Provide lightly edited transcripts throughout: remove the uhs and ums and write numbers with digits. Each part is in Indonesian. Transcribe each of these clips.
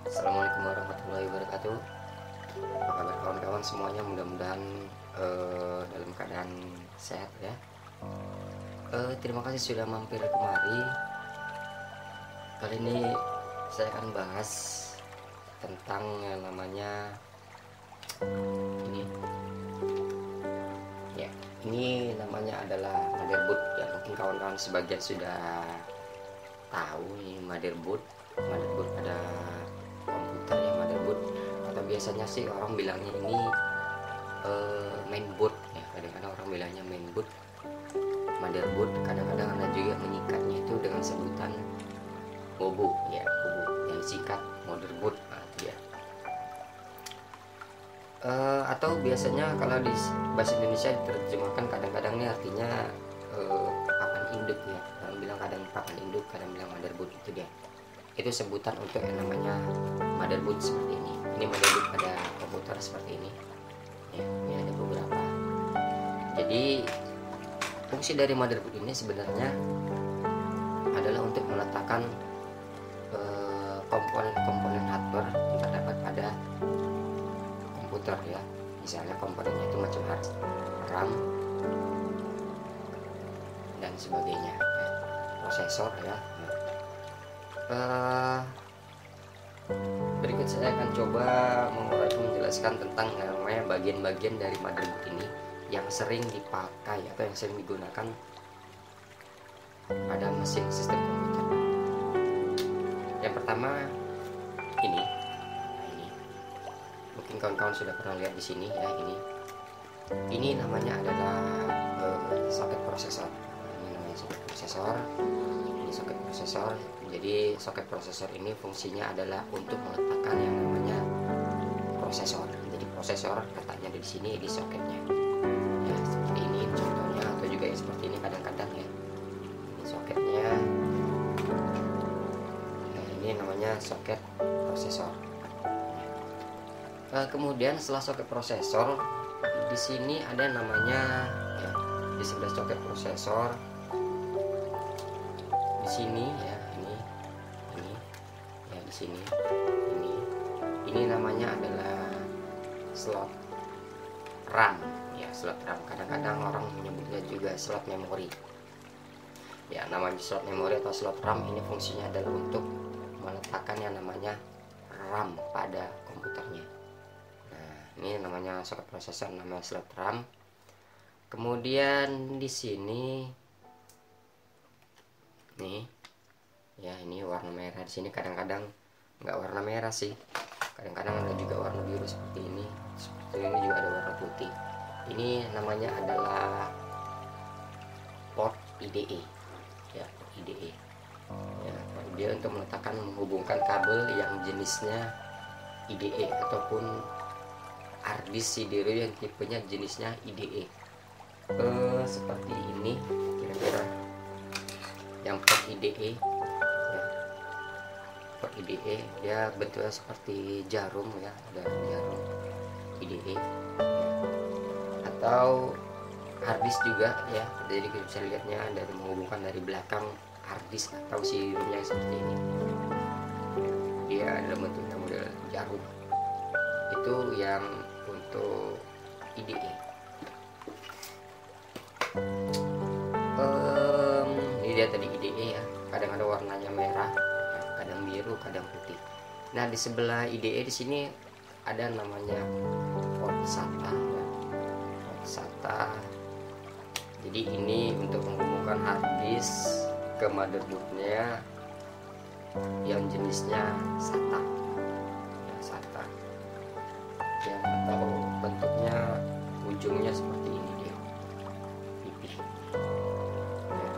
Assalamualaikum warahmatullahi wabarakatuh. Apa kabar kawan-kawan semuanya? Mudah-mudahan dalam keadaan sehat ya. Terima kasih sudah mampir kemari. Kali ini saya akan bahas tentang yang namanya ini. Ya, ini namanya adalah motherboard ya. Mungkin kawan-kawan sebagian sudah tahu ini motherboard pada komputer ya, motherboard, atau biasanya sih orang bilangnya ini mainboard ya. Kadang-kadang orang bilangnya mainboard, motherboard, kadang-kadang ada juga menyingkatnya itu dengan sebutan bobo ya, bobo yang singkat motherboard ya. Atau biasanya kalau di bahasa Indonesia diterjemahkan kadang-kadang ini artinya papan induk ya. Kadang bilang kadang papan induk, kadang bilang motherboard, itu dia. Itu sebutan untuk yang namanya motherboard seperti ini. Ini motherboard pada komputer seperti ini. Ya, ini ada beberapa. Jadi fungsi dari motherboard ini sebenarnya adalah untuk meletakkan komponen-komponen hardware yang terdapat pada komputer ya. Misalnya komponennya itu macam RAM dan sebagainya ya. Prosesor ya. Berikut saya akan coba menjelaskan tentang namanya bagian-bagian dari motherboard ini yang sering dipakai atau yang sering digunakan pada mesin sistem komputer. Yang pertama ini, mungkin kawan-kawan sudah pernah lihat di sini ya, ini namanya adalah soket prosesor. Ini namanya soket prosesor. Ini soket prosesor. Jadi soket prosesor ini fungsinya adalah untuk meletakkan yang namanya prosesor. Jadi prosesor letaknya di sini di soketnya. Ya seperti ini contohnya, atau juga yang seperti ini kadang-kadang ya. Ini soketnya. Nah, ini namanya soket prosesor. Kemudian setelah soket prosesor, di sini ada namanya ya, di sebelah soket prosesor. Di sini ya, di sini ini namanya adalah slot RAM ya, slot RAM. Kadang-kadang orang menyebutnya juga slot memori ya. Namanya slot memori atau slot RAM ini fungsinya adalah untuk meletakkan yang namanya RAM pada komputernya. Nah, ini namanya soket prosesor, namanya slot RAM. Kemudian di sini nih ya, ini warna merah. Di sini kadang-kadang nggak warna merah sih, kadang-kadang ada juga warna biru seperti ini. Seperti ini juga ada warna putih. Ini namanya adalah port IDE ya, port IDE ya. Dia untuk meletakkan, menghubungkan kabel yang jenisnya IDE ataupun hard disk CD-ROM yang tipenya jenisnya IDE. Seperti ini kira-kira yang port IDE ya. Port IDE dia bentuknya seperti jarum ya, ada jarum IDE ya. Atau harddisk juga ya. Jadi kita bisa lihatnya dari menghubungkan dari belakang harddisk atau CD-ROM-nya seperti ini. Dia adalah bentuknya model jarum. Itu yang untuk IDE. Ini dia tadi IDE ya. Kadang ada warnanya merah, kadang biru, kadang putih. Nah, di sebelah IDE di sini ada namanya port SATA ya. Port SATA. Jadi ini untuk menghubungkan hard disk ke motherboardnya yang jenisnya SATA ya, SATA ya, atau bentuknya ujungnya seperti ini dia, pipih ya.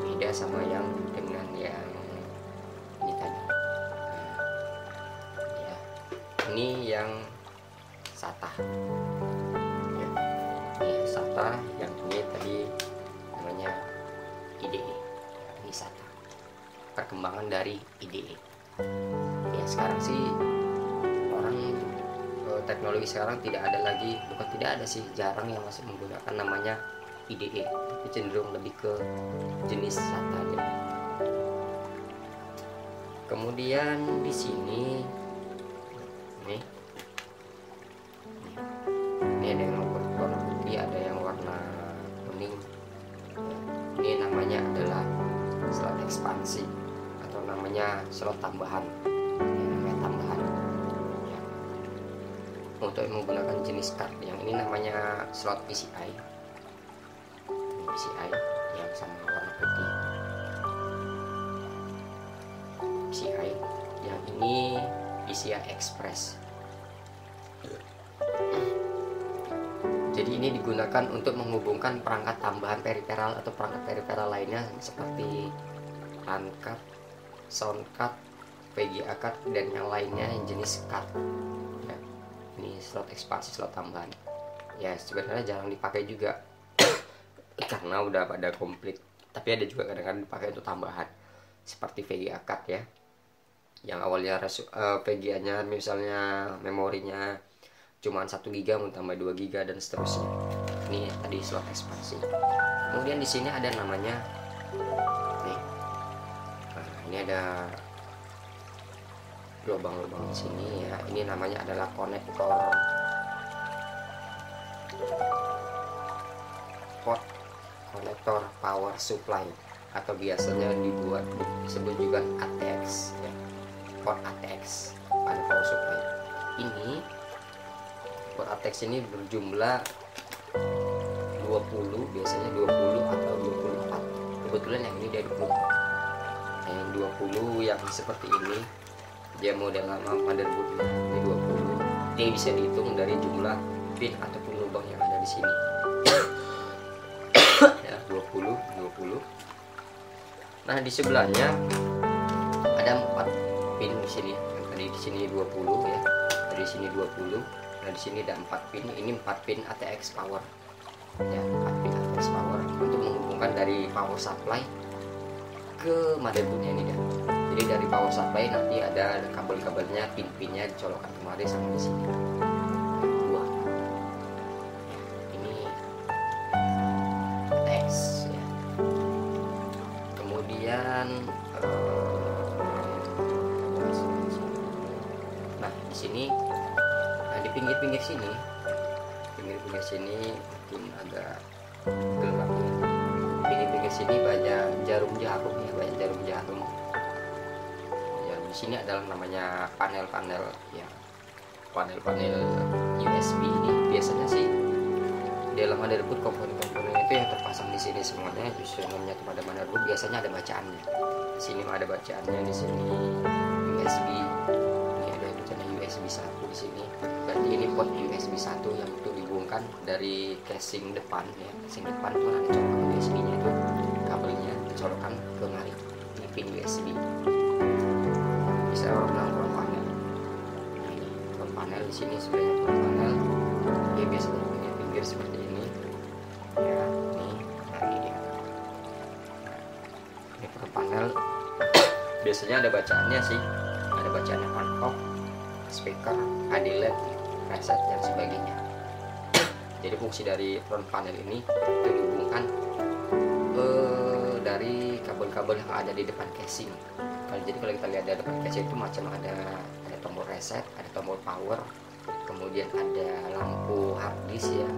Beda sama yang dengan yang ini tadi ya. Ini yang SATA ya. Ini SATA, yang ini tadi namanya IDE ya. Ini SATA, perkembangan dari IDE ya. Sekarang sih orang teknologi sekarang tidak ada lagi, bukan tidak ada sih, jarang yang masih menggunakan namanya IDE, tapi cenderung lebih ke jenis SATA aja. Kemudian di sini nih. Ini ada yang warna putih, ada yang warna kuning. Ini namanya adalah slot ekspansi atau namanya slot tambahan. Namanya tambahan. Ya. Untuk menggunakan jenis card yang ini namanya slot PCI. Ini PCI yang sama warna putih. PCI yang ini PCI Express. Jadi ini digunakan untuk menghubungkan perangkat tambahan periferal atau perangkat periferal lainnya seperti LAN card, sound card, VGA card, dan yang lainnya yang jenis card. Ya, ini slot ekspansi, slot tambahan. Ya sebenarnya jarang dipakai juga karena udah pada komplit. Tapi ada juga kadang-kadang dipakai untuk tambahan seperti VGA card ya. Yang awalnya VGA-nya misalnya memorinya cuma 1 GB mau tambah 2 GB dan seterusnya. Ini tadi slot ekspansi. Kemudian di sini ada namanya nih. Nah, ini ada lubang-lubang di sini ya. Ini namanya adalah konektor port, konektor power supply atau biasanya disebut juga ATX ya. Port ATX pada power supply. Ini port ATX ini berjumlah 20, biasanya 20 atau 24. Kebetulan yang ini dari 20. Nah, yang 20 yang seperti ini dia model lama motherboardnya ini 20. Ini bisa dihitung dari jumlah pin ataupun lubang yang ada di sini. Ya, 20. Nah, di sebelahnya ada 4 pin di sini. Yang tadi di sini 20 ya. Dari sini 20. Nah, di sini ada 4 pin. Ini 4 pin ATX power. Ya, 4 pin ATX power untuk menghubungkan dari power supply ke motherboardnya ini kan. Jadi dari power supply nanti ada kabel-kabelnya, pin-pinnya dicolokkan kemari sama di sini. Dua. Ini ATX ya. Kemudian nah, di sini di pinggir-pinggir sini mungkin agak gelap ya. Pinggir-pinggir sini banyak jarum jarum ya, ya. Di sini adalah namanya panel-panel ya, panel-panel USB. Ini biasanya sih dalam motherboard komponen-komponen itu yang terpasang di sini semuanya justru menyatu pada motherboard biasanya ada bacaannya. Di sini ada bacaannya, di sini USB. USB 1 di sini. Berarti ini port USB 1 yang itu dihubungkan dari casing depan ya. Casing depan itu ada colokan USB-nya itu, kabelnya dicolokkan ke mari. Ini pin USB. Bisa orang front panel. Nah, ini front panel di sini sebenarnya front panel. Ya biasanya pinggir-pinggir seperti ini. Ya, ini. Nah, ini dia. Ini front panel. Biasanya ada bacaannya sih. Ada bacaannya on off, speaker, LED, reset dan sebagainya. Jadi fungsi dari front panel ini itu dihubungkan dari kabel-kabel yang ada di depan casing. Jadi kalau kita lihat di depan casing itu macam ada tombol reset, ada tombol power, kemudian ada lampu hard disk ya,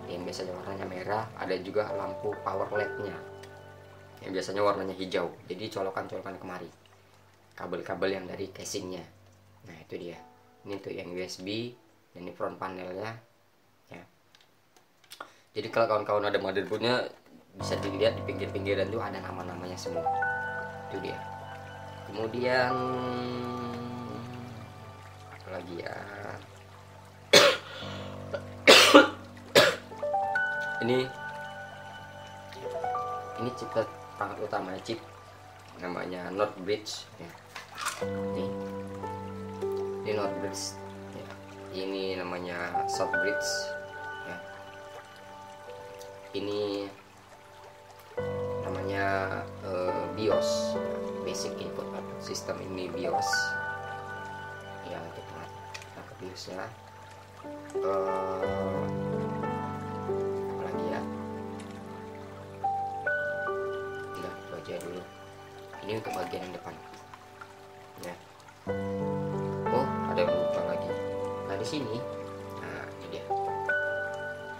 yang biasanya warnanya merah. Ada juga lampu power LED-nya yang biasanya warnanya hijau. Jadi colokan-colokan kemari kabel-kabel yang dari casingnya. Nah, itu dia. Ini tuh yang USB dan ini front panelnya ya. Jadi kalau kawan-kawan ada motherboardnya bisa dilihat di pinggir-pinggiran tuh ada nama-namanya semua. Itu dia. Kemudian apa lagi ya? ini chip perangkat utama, chip namanya North Bridge ya. Ini North Bridge ya. Ini namanya South Bridge ya. Ini namanya BIOS, Basic Input Output System. Ini BIOS ya, kita ke BIOSnya. Apalagi ya, udah itu aja dulu. Ini untuk bagian yang depan ya. Oh, ada yang lupa lagi.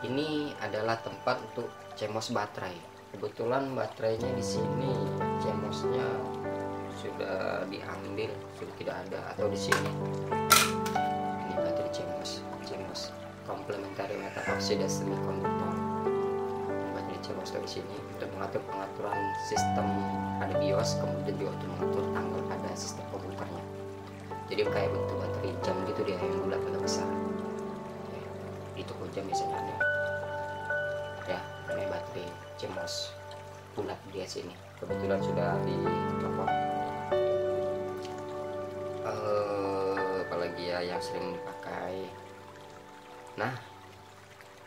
Ini adalah tempat untuk cemos baterai. Kebetulan baterainya di sini cemosnya sudah diambil, sudah tidak ada, atau di sini ini baterai cemos complementary metal oxide semiconductor. Baterai cemos dari sini untuk mengatur pengaturan sistem pada BIOS, kemudian juga untuk mengatur tanggal pada sistem komputernya. Jadi kayak bentuk baterai jam gitu dia, yang bulat agak besar ya, di toko jam biasanya ada ya, namanya baterai cemos bulat dia sini. Kebetulan sudah dicopot. Apalagi ya yang sering dipakai. Nah,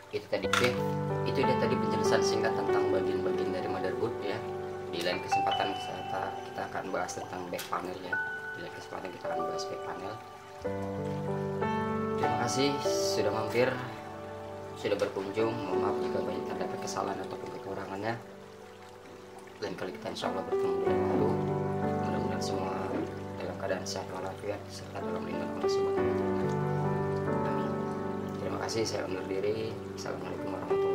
itu tadi deh. Itu dia tadi penjelasan singkat tentang bagian-bagian dari motherboard ya. Di lain kesempatan kita akan bahas tentang back panel ya. Di lain kesempatan kita akan bahas back panel. Terima kasih sudah mampir, sudah berkunjung. Mohon maaf jika banyak terdapat kesalahan ataupun kekurangannya. Lain kali kita insya Allah bertemu di lain waktu. Mudah-mudahan semua dalam keadaan sehat walafiat serta dalam lindungan Allah Subhanahu wa Ta'ala. Amin. Terima kasih, saya undur diri. Assalamualaikum warahmatullahi wabarakatuh.